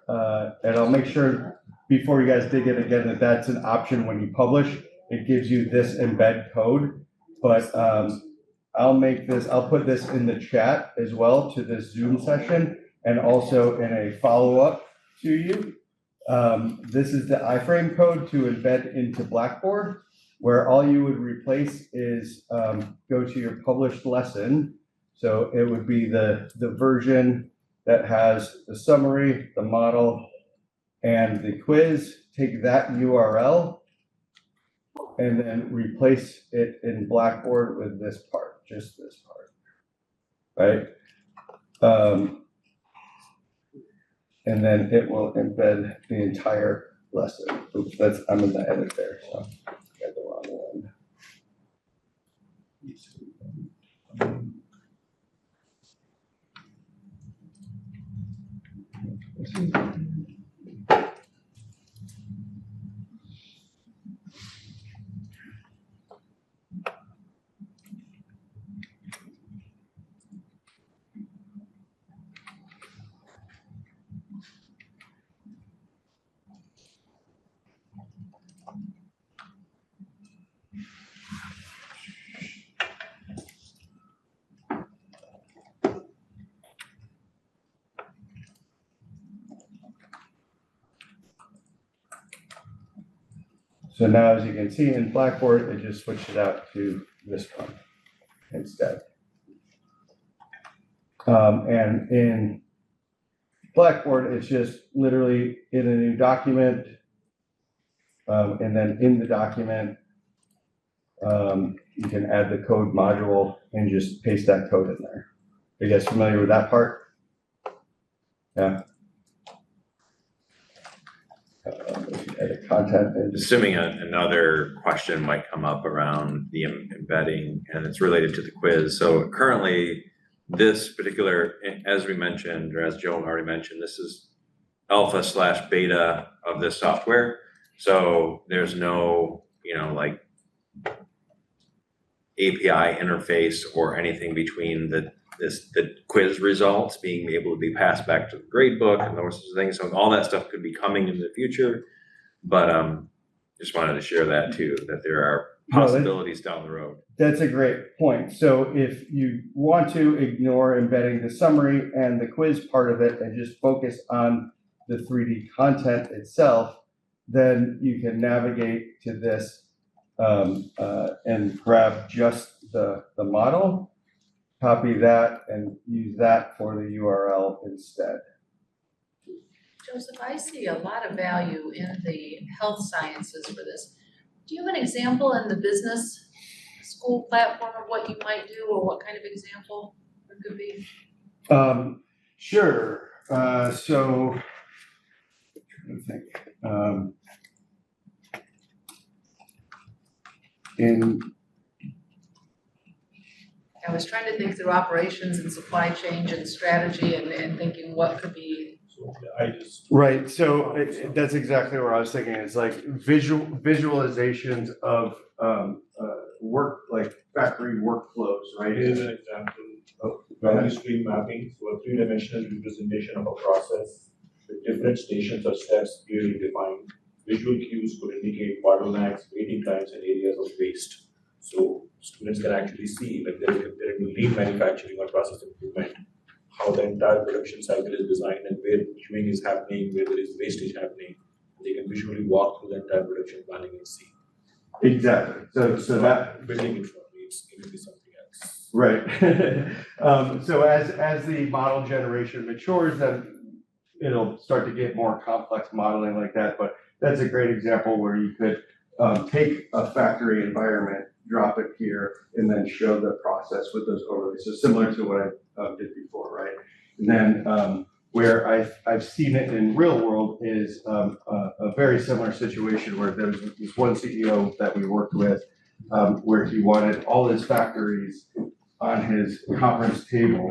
and I'll make sure before you guys dig in again that that's an option when you publish. It gives you this embed code, but I'll put this in the chat as well to this Zoom session and also in a follow-up to you. This is the iframe code to embed into Blackboard, where all you would replace is go to your published lesson. So it would be the version that has the summary, the model, and the quiz. Take that URL and then replace it in Blackboard with this part, just this part, right? And then it will embed the entire lesson. Oops, I'm in the edit there, so I got the wrong one. So now, as you can see in Blackboard, it just switched it out to this one instead. And in Blackboard, it's just literally in a new document. And then in the document, you can add the code module and just paste that code in there. Are you guys familiar with that part? Yeah. Edit content and just Assuming another question might come up around the embedding, and it's related to the quiz. So currently, this particular, as we mentioned, or as Joe already mentioned, this is alpha/beta of this software. So there's no, like API interface or anything between the quiz results being able to be passed back to the grade book and those sorts of things. So all that stuff could be coming in the future. But just wanted to share that too, that there are possibilities down the road. That's a great point. So if you want to ignore embedding the summary and the quiz part of it and just focus on the 3D content itself, then you can navigate to this and grab just the model, copy that, and use that for the URL instead. Joseph, I see a lot of value in the health sciences for this. Do you have an example in the business school platform of what you might do, or what kind of example it could be? Sure. So, I'm trying to think. I was trying to think through operations and supply chain and strategy and thinking what could be. Right, so that's exactly what I was thinking. It's like visualizations of work, like factory workflows, right? Here's an example. Oh, Value stream mapping, so a three-dimensional representation of a process with different stations or steps clearly defined. Visual cues could indicate bottlenecks, waiting times, and areas of waste. So students can actually see if they're in lean manufacturing or process improvement, how the entire production cycle is designed and where queuing is happening, where there is wastage happening. They can visually walk through the entire production planning and see. Exactly. So that Building it for me, it's gonna be something else. right. So as the model generation matures, then it'll start to get more complex modeling like that. But that's a great example where you could take a factory environment, drop it here, and then show the process with those overlays. So similar to what I did before, right? And then where I've seen it in real world is a very similar situation where there was this one CEO that we worked with where he wanted all his factories on his conference table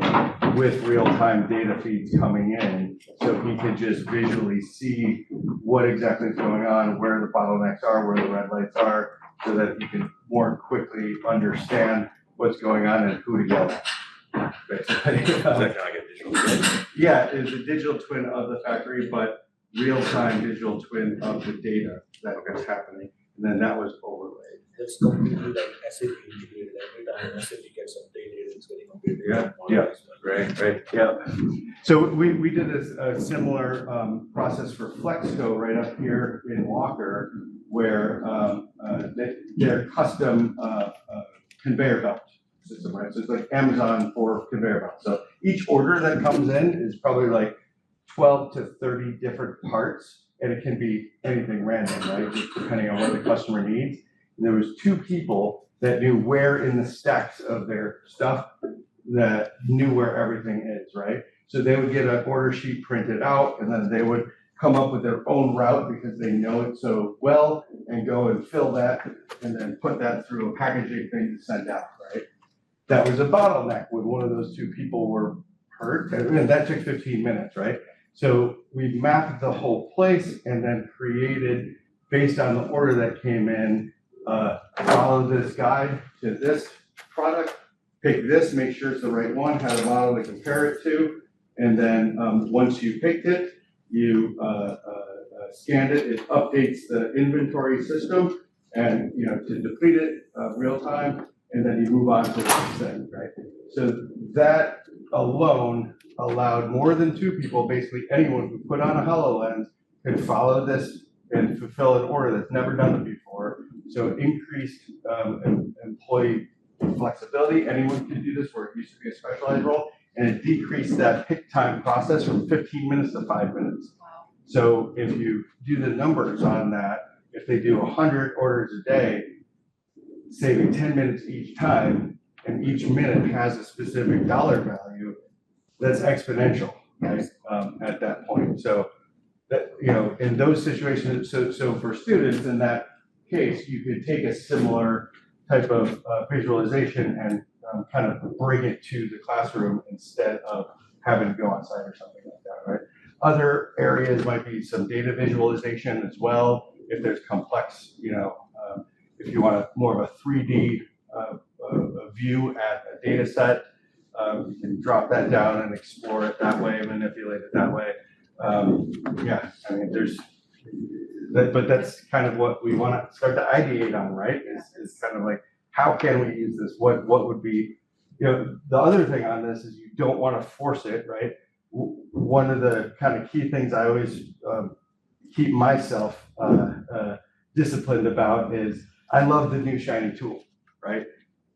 with real-time data feeds coming in, so he could just visually see what exactly is going on, where the bottlenecks are, where the red lights are, so that he can more quickly understand what's going on and who to yell at. Basically. Is that kind of like a digital twin? Yeah, it's a digital twin of the factory, but real-time digital twin of the data that was happening, and then that was overlaid. It's completely like SAP integrated. Every time SAP gets updated, it's getting updated. Right, yeah. So we did a similar process for Flexco right up here in Walker, where their custom conveyor belt system, right? So it's like Amazon for conveyor belts. So each order that comes in is probably like 12 to 30 different parts, and it can be anything random, right? Just depending on what the customer needs. And there was two people that knew where in the stacks of their stuff that knew where everything is, right? So they would get an order sheet printed out, and then they would come up with their own route because they know it so well, and go and fill that, and then put that through a packaging thing to send out, right? That was a bottleneck when one of those two people were hurt, and that took 15 minutes, right? So we mapped the whole place and then created, based on the order that came in, follow this guide to this product, pick this, make sure it's the right one, have a model to compare it to, and then once you picked it, you scanned it, it updates the inventory system, and to deplete it real time, and then you move on to the next thing, right? So that alone allowed more than two people, basically anyone who put on a HoloLens, could follow this and fulfill an order that's never done it before. So it increased employee flexibility. Anyone can do this where it used to be a specialized role, and it decreased that pick time process from 15 minutes to 5 minutes. Wow. So if you do the numbers on that, if they do 100 orders a day, saving 10 minutes each time, and each minute has a specific dollar value, that's exponential, right? At that point. So that, in those situations, so for students in that case, you could take a similar type of visualization and kind of bring it to the classroom instead of having to go on site or something like that, right? Other areas might be some data visualization as well. If there's complex, if you want more of a 3D view at a data set, you can drop that down and explore it that way, manipulate it that way. But that's kind of what we want to start to ideate on, right? Is kind of like, how can we use this? What would be, the other thing on this is you don't want to force it, right? One of the kind of key things I always keep myself disciplined about is I love the new shiny tool, right?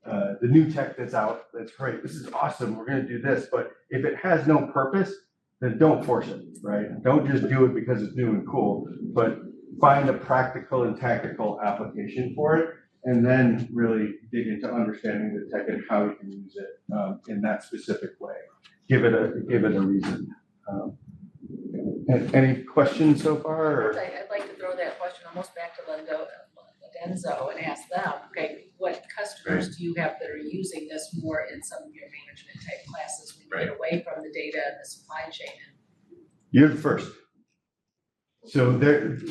The new tech that's out, that's great. This is awesome. We're going to do this. But if it has no purpose, then don't force it, right? Don't just do it because it's new and cool, but find a practical and tactical application for it, and then really dig into understanding the tech and how you can use it in that specific way. Give it a reason. Any questions so far? Or? I'd like to throw that question almost back to Ludenso and ask them, okay, what customers do you have that are using this more in some of your management type classes when you get away from the data and the supply chain? You're the first. So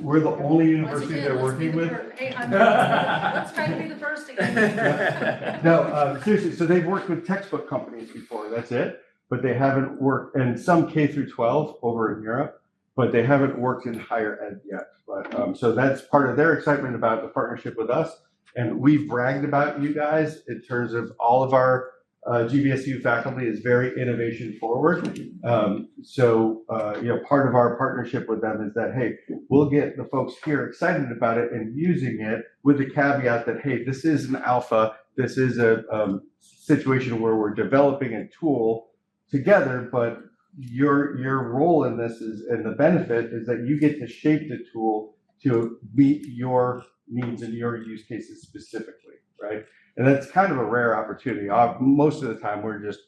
we're the only university they're working with. Hey, let's try to be the first again. No, seriously, so they've worked with textbook companies before, that's it. But they haven't worked, and some K through 12 over in Europe, but they haven't worked in higher ed yet. But so that's part of their excitement about the partnership with us. And we've bragged about you guys in terms of all of our GVSU faculty is very innovation forward. Part of our partnership with them is that, hey, we'll get the folks here excited about it and using it with the caveat that, hey, this is an alpha. This is a situation where we're developing a tool together, but your role in this is, and the benefit is that you get to shape the tool to meet your needs and your use cases specifically, right? And that's kind of a rare opportunity. Most of the time, we're just,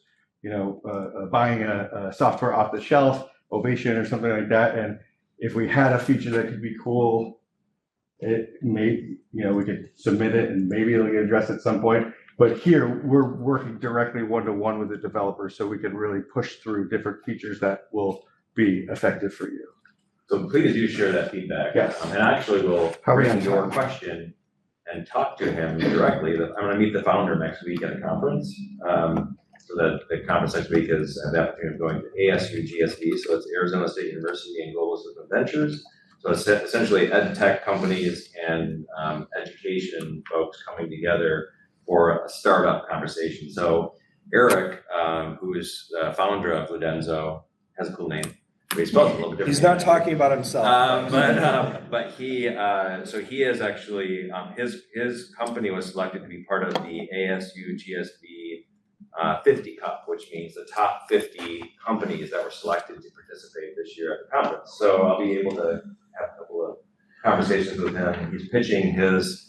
buying a software off the shelf, Ovation or something like that. And if we had a feature that could be cool, it may, we could submit it and maybe it'll get addressed at some point. But here, we're working directly one-to-one with the developer, so we can really push through different features that will be effective for you. So please do share that feedback. Yes. And actually we'll How are we bring on your time? question and talk to him directly. I'm going to meet the founder next week at a conference. So that the conference next week is the opportunity of going to ASU GSV. So it's Arizona State University and Global System Ventures. So it's essentially ed tech companies and education folks coming together for a startup conversation. So Eric, who is the founder of Ludenso, has a cool name. But he spells it a little bit different. He's not talking about himself. But he is actually, his company was selected to be part of the ASU GSV 50 Cup, which means the top 50 companies that were selected to participate this year at the conference. So I'll be able to have a couple of conversations with him. He's pitching his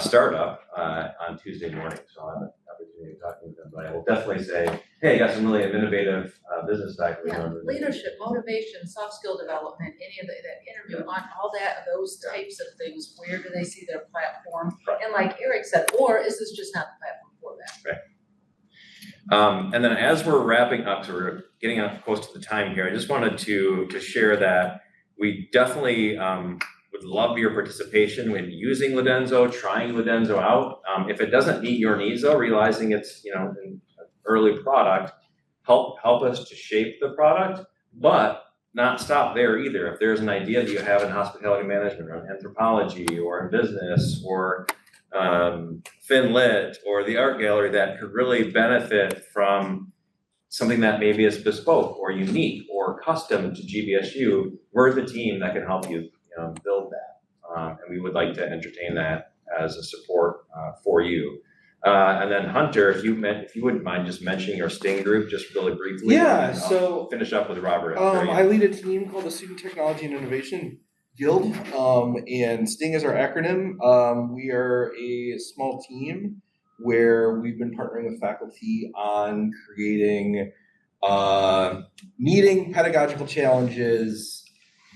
startup on Tuesday morning, so I'll have an opportunity to talk with him. But I will definitely say, hey, you got some really innovative business faculty. Yeah, leadership, motivation, soft skill development, any of that interview on all that, those types of things, where do they see their platform? Right. And like Eric said, or is this just not the platform for that? Right. And then as we're wrapping up, so we're getting up close to the time here, I just wanted to share that we definitely would love your participation when using Ludenso, trying Ludenso out. If it doesn't meet your needs though, realizing it's, an early product, help us to shape the product, but not stop there either. If there's an idea that you have in hospitality management or in anthropology or in business or FinLit or the art gallery that could really benefit from something that maybe is bespoke or unique or custom to GVSU, we're the team that can help you build that. And we would like to entertain that as a support for you. And then Hunter, if you wouldn't mind just mentioning your STING group just really briefly. Yeah, and so I'll finish up with Robert. I lead a team called the Student Technology and Innovation Guild, and STING is our acronym. We are a small team where we've been partnering with faculty on creating, meeting pedagogical challenges,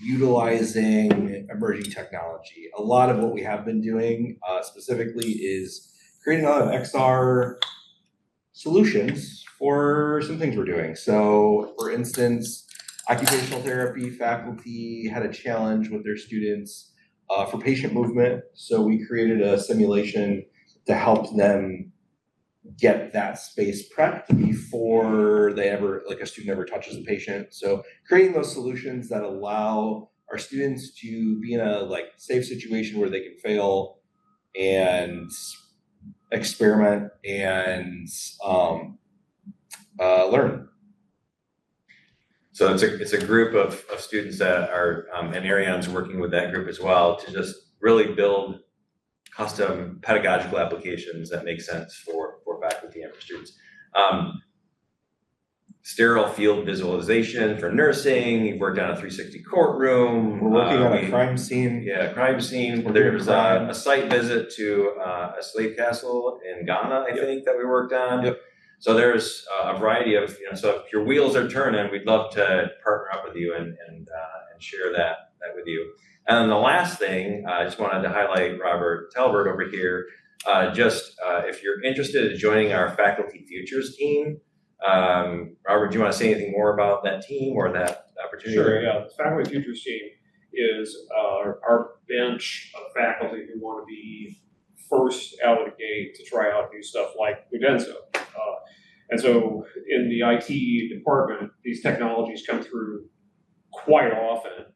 utilizing emerging technology. A lot of what we have been doing specifically is creating a lot of XR solutions for some things we're doing. So for instance, occupational therapy faculty had a challenge with their students for patient movement. So we created a simulation to help them get that space prepped before a student ever touches a patient. So creating those solutions that allow our students to be in a safe situation where they can fail and experiment and learn. So it's a group of students that are, and Arion's working with that group as well to just really build custom pedagogical applications that make sense for faculty and for students. Sterile field visualization for nursing. You've worked on a 360 courtroom. We're working on a crime scene. Yeah, crime scene. There's a site visit to a slave castle in Ghana, I think, that we worked on. Yep. So there's a variety of, so if your wheels are turning, we'd love to partner up with you and share that with you. And then the last thing, I just wanted to highlight Robert Talbert over here. If you're interested in joining our Faculty Futures team, Robert, do you want to say anything more about that team or that opportunity? Sure, yeah. The Faculty Futures team is our bench of faculty who want to be first out of the gate to try out new stuff like Ludenso. And so in the IT department, these technologies come through quite often,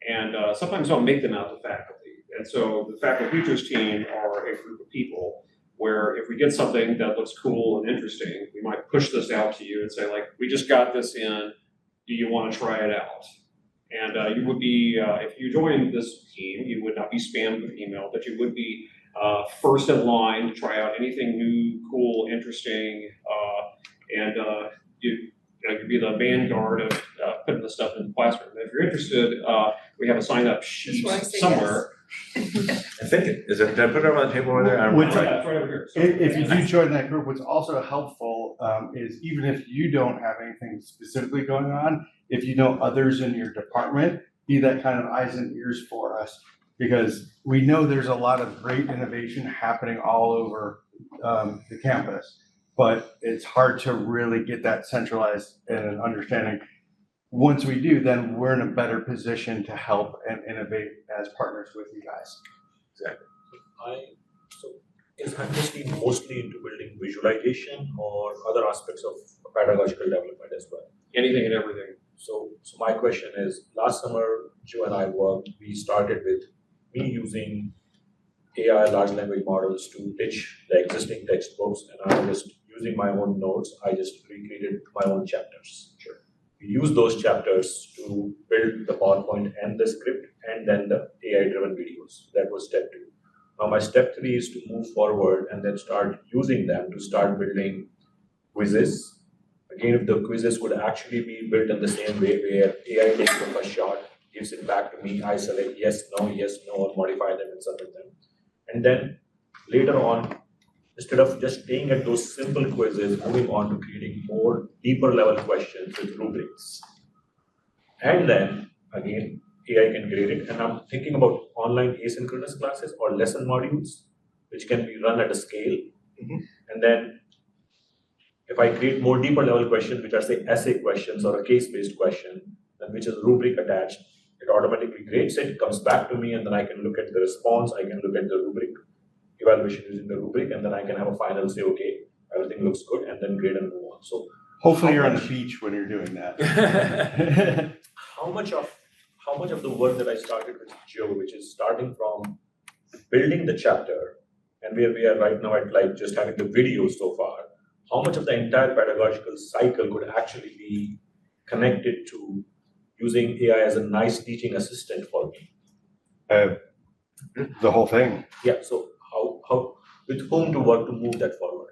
and sometimes I'll make them out to faculty. And so the faculty teachers team are a group of people where if we get something that looks cool and interesting, we might push this out to you and say, like, we just got this in, do you want to try it out? And you would be, if you joined this team, you would not be spammed with email, but you would be first in line to try out anything new, cool, interesting, and you'd be the vanguard of putting the stuff in the classroom. And if you're interested, we have a sign-up sheet That's why I say somewhere. I think it, is it, did I put it on the table over there? I don't What's know. Yeah, it's right over here. So- If you do join that group, what's also helpful is even if you don't have anything specifically going on, if you know others in your department, be that kind of eyes and ears for us. Because we know there's a lot of great innovation happening all over the campus, but it's hard to really get that centralized and an understanding. Once we do, then we're in a better position to help and innovate as partners with you guys. Exactly. Is Hannes team mostly into building visualization or other aspects of pedagogical development as well? Anything and everything. So my question is, last summer, Joe and I worked, we started with me using AI large language models to pitch the existing textbooks, and I was just using my own notes, I just recreated my own chapters. Sure. We use those chapters to build the PowerPoint and the script, and then the AI-driven videos. That was step 2. Now my step 3 is to move forward and then start using them to start building quizzes. Again, if the quizzes would actually be built in the same way where AI takes the first shot, gives it back to me, I select yes, no, or modify them and submit them. And then later on, instead of just staying at those simple quizzes, moving on to creating more deeper level questions with rubrics. And then again, AI can grade it. And I'm thinking about online asynchronous classes or lesson modules, which can be run at a scale. And then if I create more deeper level questions, which are say essay questions or a case-based question, then which is rubric attached, it automatically grades it, comes back to me, and then I can look at the response, I can look at the rubric, evaluation using the rubric, and then I can have a final say, okay, everything looks good, and then grade and move on. So Hopefully you're on the beach when you're doing that. how much of the work that I started with Joe, which is starting from building the chapter, and where we are right now at like just having the video so far, how much of the entire pedagogical cycle could actually be connected to using AI as a nice teaching assistant for me? The whole thing. Yeah, so how with whom to work to move that forward?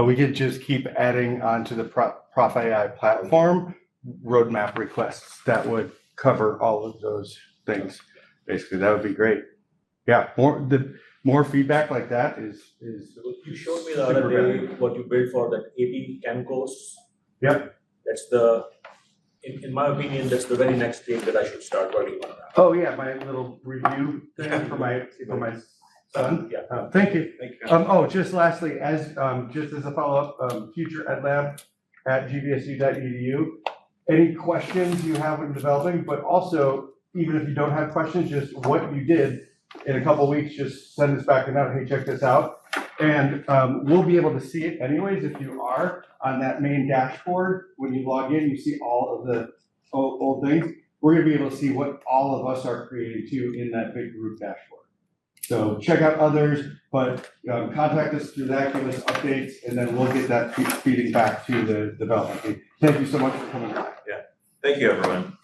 We could just keep adding onto the Prof AI platform roadmap requests that would cover all of those things. Basically, that would be great. Yeah, more feedback like that is. You showed me the other day what you built for that AP Chem course. Yep. That's in my opinion, that's the very next thing that I should start working on. Oh yeah, my little review thing for my son. Yeah. Thank you. Just lastly, just as a follow-up, future edlab@gvsu.edu. Any questions you have in developing, but also, even if you don't have questions, just what you did in a couple of weeks, just send us back a note, hey, check this out. And we'll be able to see it anyways if you are on that main dashboard. When you log in, you see all of the old things. We're gonna be able to see what all of us are creating too in that big group dashboard. So check out others, but contact us through that, give us updates, and then we'll get that feeding back to the development team. Thank you so much for coming by. Thank you, everyone.